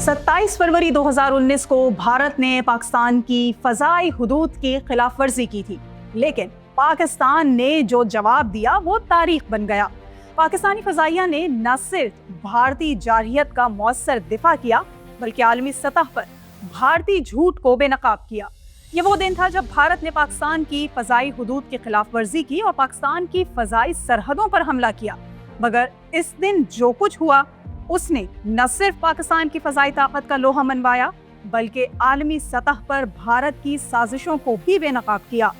27 फरवरी 2019 को भारत ने पाकिस्तान की फजाई हुदूद की खिलाफ वर्जी की थी, लेकिन पाकिस्तान ने जो जवाब दिया वो तारीख बन गया। पाकिस्तानी फजाइया ने न सिर्फ भारतीय जारहियत का मौसर दिफा किया, बल्कि आलमी सतह पर भारतीय झूठ को बेनकाब किया। ये वो दिन था जब भारत ने पाकिस्तान की फजाई हुदूद की खिलाफ वर्जी की और पाकिस्तान की फजाई सरहदों पर हमला किया। मगर इस दिन जो कुछ हुआ उसने न सिर्फ पाकिस्तान की फजाई ताकत का लोहा मनवाया, बल्कि आलमी सतह पर भारत की साजिशों को भी बेनकाब किया।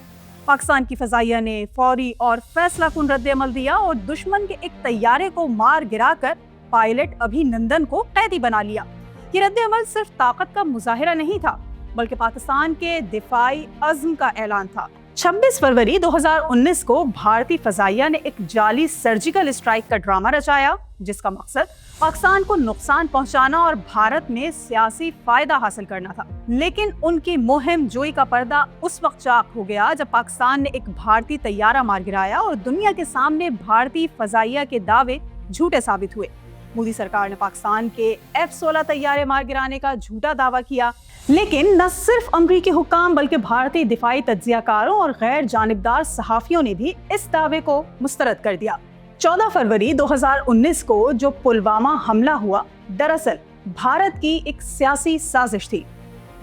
पाकिस्तान की फजाइया ने फौरी और फैसला कुन रद्द अमल दिया और दुश्मन के एक तैयारे को मार गिराकर पायलट अभिनंदन को कैदी बना लिया। ये रद्द अमल सिर्फ ताकत का मुजाहिरा नहीं था, बल्कि पाकिस्तान के दिफाई अज़्म का ऐलान था। 26 फरवरी 2019 को भारतीय फजाइया ने एक जाली सर्जिकल स्ट्राइक का ड्रामा रचाया, जिसका मकसद पाकिस्तान को नुकसान पहुंचाना और भारत में सियासी फायदा हासिल करना था। लेकिन उनकी मुहिम जोई का पर्दा उस वक्त चाक हो गया जब पाकिस्तान ने एक भारतीय तैयारा मार गिराया और दुनिया के सामने भारतीय फजाइया के दावे झूठे साबित हुए। मोदी सरकार ने पाकिस्तान के F-16 तैयारे मार गिराने का झूठा दावा किया, लेकिन न सिर्फ अमरीकी हुक्काम बल्कि भारतीय दिफाई तज्जियाकारों और गैर जानिबदार सहाफियों ने भी इस दावे को मुस्तरद कर दिया। 14 फरवरी 2019 को जो पुलवामा हमला हुआ, दरअसल भारत की एक सियासी साजिश थी।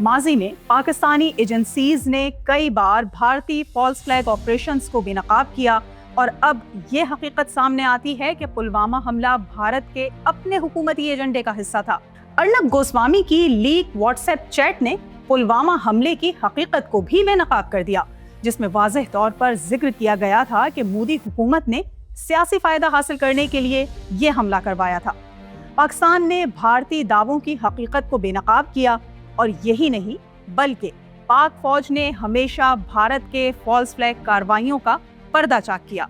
माजी में पाकिस्तानी एजेंसीज ने कई बार भारतीय फॉल्स फ्लैग ऑपरेशंस को बेनकाब किया और अब ये हकीकत सामने आती है कि पुलवामा हमला भारत के अपने हुकूमती एजेंडे का हिस्सा था। अर्नब गोस्वामी की लीक व्हाट्सएप चैट ने पुलवामा हमले की हकीकत को भी बेनकाब कर दिया, जिसमें वाज़ेह तौर पर जिक्र किया गया था कि मोदी हुकूमत ने सियासी फायदा हासिल करने के लिए ये हमला करवाया था। पाकिस्तान ने भारतीय दावों की हकीकत को बेनकाब किया और यही नहीं, बल्कि पाक फौज ने हमेशा भारत के फॉल्स फ्लैग कार्रवाइयों का पर्दा चाक किया।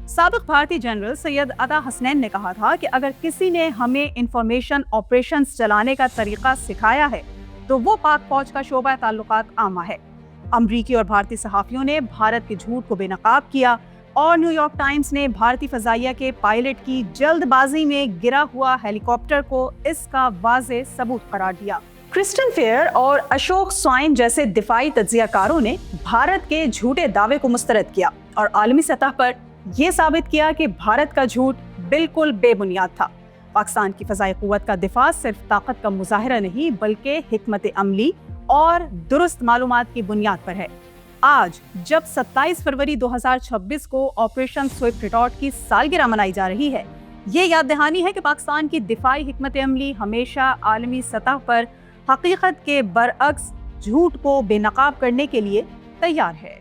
साबिक भारतीय जनरल सैयद अता हसनैन ने कहा था कि अगर किसी ने हमें इंफॉर्मेशन ऑपरेशंस चलाने का तरीका सिखाया है तो वो पाक फौज का शोबा ताल्लुकात आमा है। अमरीकी और भारतीय सहाफियों ने भारत के झूठ को बेनकाब किया और न्यूयॉर्क टाइम्स ने भारतीय फजाइया के पायलट की जल्दबाजी में गिरा हुआ हेलीकॉप्टर को इसका वाज़ेह सबूत करार दिया। क्रिस्टन फेयर और अशोक स्वाइन जैसे दिफाई तज्जियाकारों ने भारत के झूठे दावे को मुस्तरद किया और आलमी सतह पर यह साबित किया कि भारत का झूठ बिल्कुल बेबुनियाद था। पाकिस्तान की फजाई कुव्वत का दिफा सिर्फ ताकत का मुजाहिरा नहीं, बल्कि हिकमत अमली और दुरुस्त मालूमात की बुनियाद पर है। आज जब 27 फरवरी 2026 को ऑपरेशन स्विफ्ट रिटॉर्ट की सालगिरह मनाई जा रही है, ये याद दहानी है कि पाकिस्तान की दिफाई हिकमत अमली हमेशा आलमी सतह पर हकीकत के बरअक्स झूठ को बेनकाब करने के लिए तैयार है।